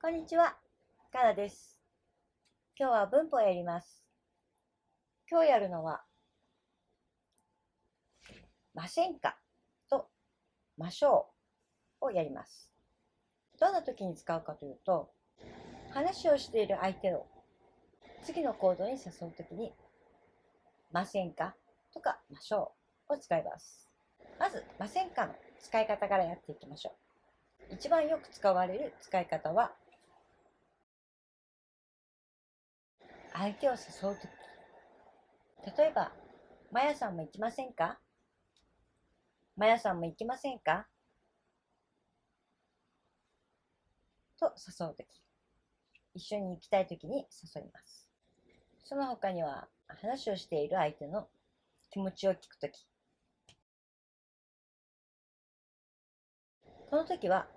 こんにちは、かなです。今日は文法をやります。今日やるのは、ませんかとましょうをやります。どんな時に使うかというと、話をしている相手を次の行動に誘う時に、ませんかとかましょうを使います。まず、ませんかの使い方からやっていきましょう。一番よく使われる使い方は、相手を誘う時。例えば、まやさんも行きませんか？まやさんも行きませんかと誘うとき、一緒に行きたいときに誘います。その他には、話をしている相手の気持ちを聞くとき、このときは、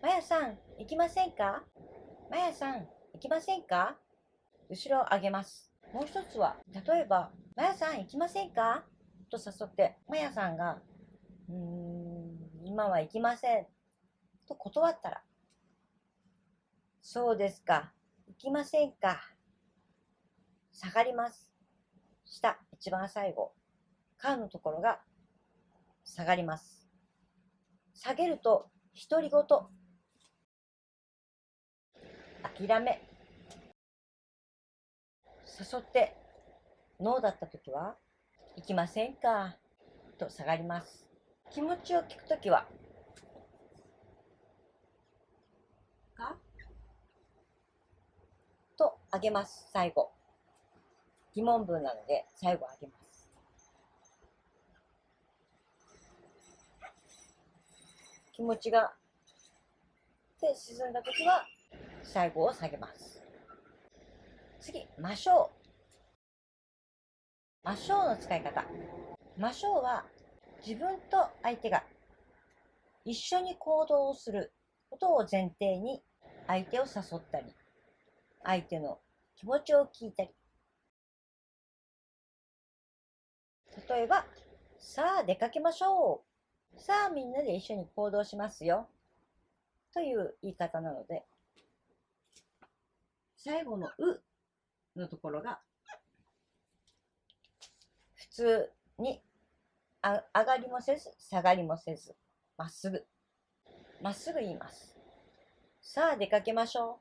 まやさん、行きませんか？まやさん、行きませんか？後ろを上げます。もう一つは、例えば、まやさん、行きませんか？と誘って、まやさんが、今は行きません。と断ったら、そうですか、行きませんか。下がります。下、一番最後。かのところが下がります。下げると、独り言、諦め。誘ってノーだったときは、行きませんかと下がります。気持ちを聞くときは、かと上げます。最後。疑問文なので、最後上げます。気持ちがで沈んだときは、最後を下げます。次、ましょう。ましょうの使い方。ましょうは、自分と相手が一緒に行動をすることを前提に相手を誘ったり、相手の気持ちを聞いたり、例えば、さあ出かけましょう。さあみんなで一緒に行動しますよ。という言い方なので、最後のうのところが、普通に上がりもせず、下がりもせず、まっすぐ。まっすぐ言います。さあ出かけましょ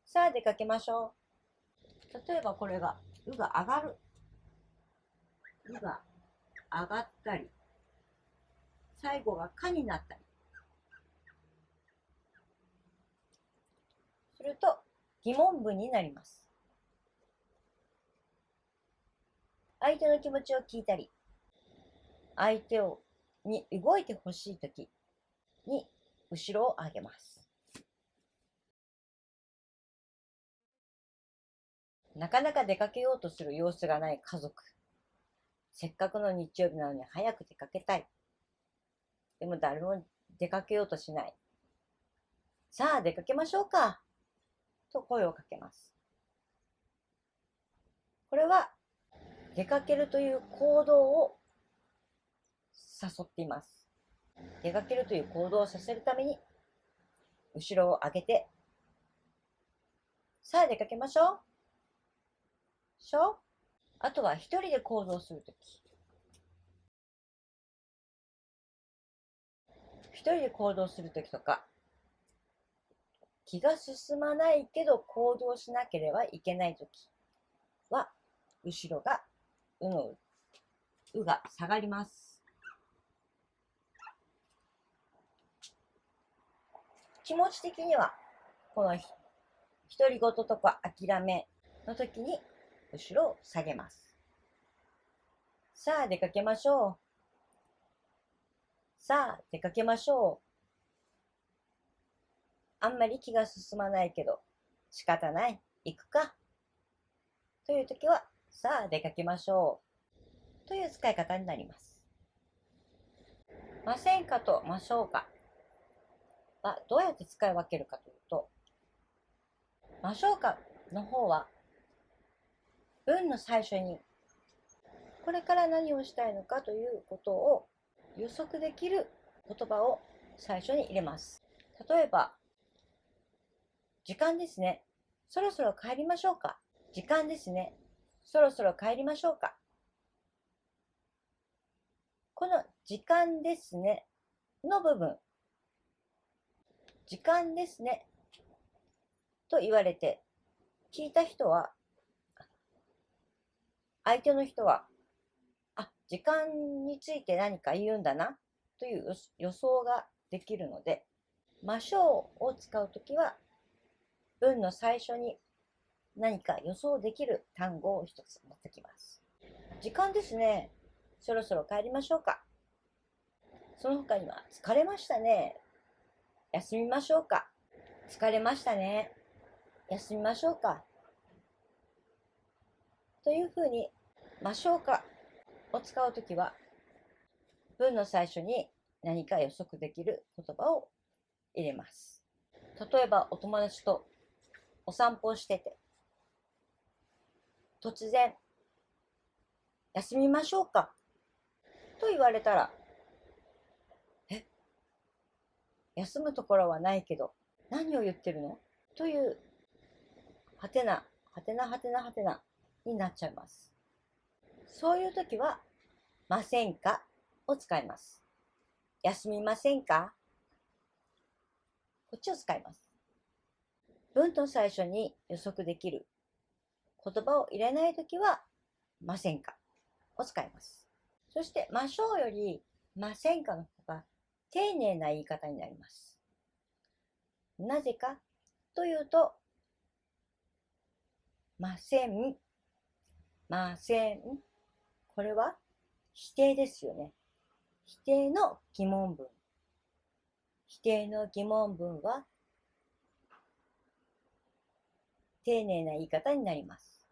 う。さあ出かけましょう。例えばこれが、うが上がる。うが上がったり、最後がかになったりすると疑問文になります。相手の気持ちを聞いたり、相手に動いてほしいときに後ろを上げます。なかなか出かけようとする様子がない家族。せっかくの日曜日なのに早く出かけたい。でも誰も出かけようとしない。さあ出かけましょうか。と声をかけます。これは出かけるという行動を誘っています。出かけるという行動をさせるために後ろを上げて、さあ出かけましょう。あとは一人で行動するとき。一人で行動するときとか、気が進まないけど行動しなければいけないときは、後ろが、うが下がります。気持ち的には、この独り言とか諦めの時に後ろを下げます。さあ出かけましょう。さあ出かけましょう。あんまり気が進まないけど仕方ない。行くか。という時は、さあ出かけましょう。という使い方になります。ませんかとましょうかはどうやって使い分けるかというと、ましょうかの方は文の最初にこれから何をしたいのかということを予測できる言葉を最初に入れます。例えば、時間ですね。そろそろ帰りましょうか。時間ですね。そろそろ帰りましょうか。この時間ですねの部分、時間ですねと言われて、聞いた人は、相手の人は、あ、時間について何か言うんだなという予想ができるので、ましょうを使うときは、文の最初に何か予想できる単語を一つ持ってきます。時間ですね。そろそろ帰りましょうか。その他には、疲れましたね。休みましょうか。疲れましたね。休みましょうか。というふうに、ましょうかを使うときは、文の最初に何か予測できる言葉を入れます。例えば、お友達とお散歩をしてて、突然、休みましょうかと言われたら、休むところはないけど、何を言ってるのという、はてな、はてなはてなはてなになっちゃいます。そういう時は、ませんかを使います。休みませんか、こっちを使います。文の最初に予測できる言葉を入れない時は、ませんかを使います。そして、ましょうよりませんかの方が丁寧な言い方になります。なぜかというと、ません、ません。これは否定ですよね。否定の疑問文。否定の疑問文は丁寧な言い方になります。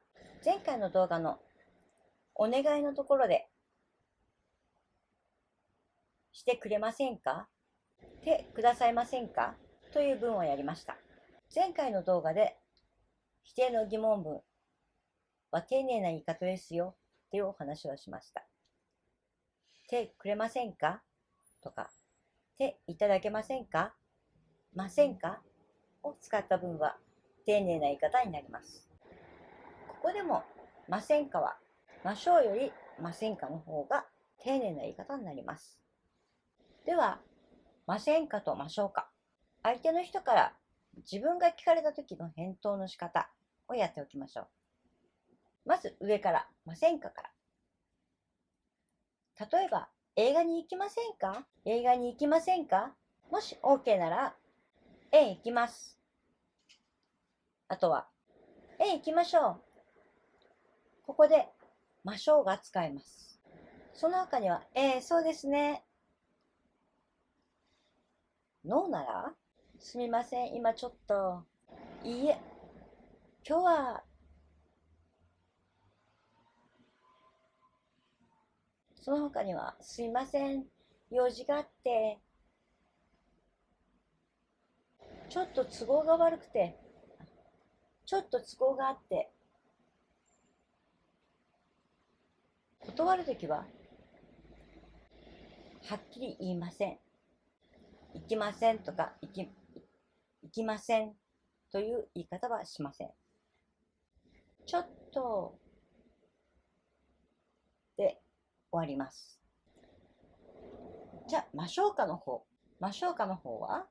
前回の動画のお願いのところで、してくれませんか、てくださいませんかという文をやりました。前回の動画で否定の疑問文は丁寧な言い方ですよというお話をしました。てくれませんかとか、ていただけませんか、ませんかを使った文は丁寧な言い方になります。ここでもませんかはましょうよりませんかの方が丁寧な言い方になります。では、ませんかとましょうか、相手の人から自分が聞かれた時の返答の仕方をやっておきましょう。まず上からませんかから。例えば、映画に行きませんか、映画に行きませんか、もし OK なら、行きます。あとは、行きましょう。ここで、ましょうが使えます。その他には、そうですね。ノーなら、すみません、今ちょっと、いいえ、今日は、その他には、すいません、用事があって、ちょっと都合が悪くて、ちょっと都合があって、断るときは、はっきり言いません。行きませんとか、行きませんという言い方はしません。ちょっとで終わります。じゃあ、ましょうかの方。ましょうかの方は、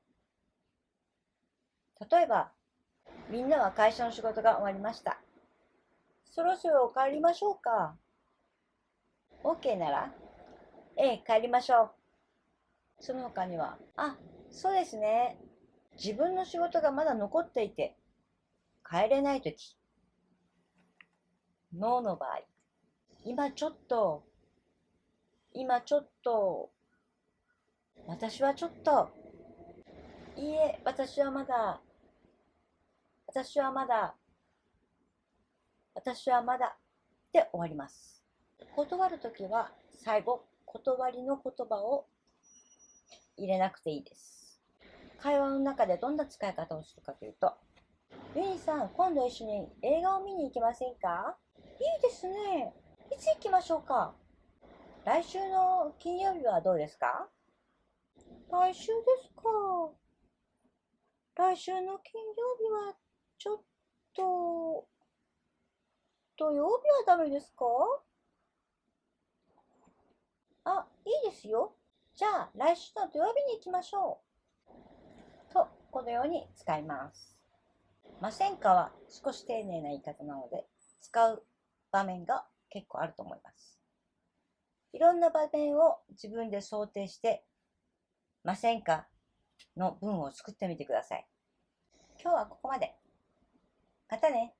例えば、みんなは会社の仕事が終わりました。そろそろ帰りましょうか。OK なら、帰りましょう。その他には、あ、そうですね。自分の仕事がまだ残っていて、帰れないとき。ノーの場合、今ちょっと、私はちょっと、いいえ、私はまだ、私はまだ、で終わります。断るときは、最後、断りの言葉を入れなくていいです。会話の中でどんな使い方をするかというと、ユニさん、今度一緒に映画を見に行きませんか？いいですね。いつ行きましょうか？来週の金曜日はどうですか？来週ですか。来週の金曜日はちょっと、土曜日はダメですか？あ、いいですよ。じゃあ来週の土曜日に行きましょう。と、このように使います。ませんかは少し丁寧な言い方なので、使う場面が結構あると思います。いろんな場面を自分で想定して、ませんかの文を作ってみてください。今日はここまで。またね。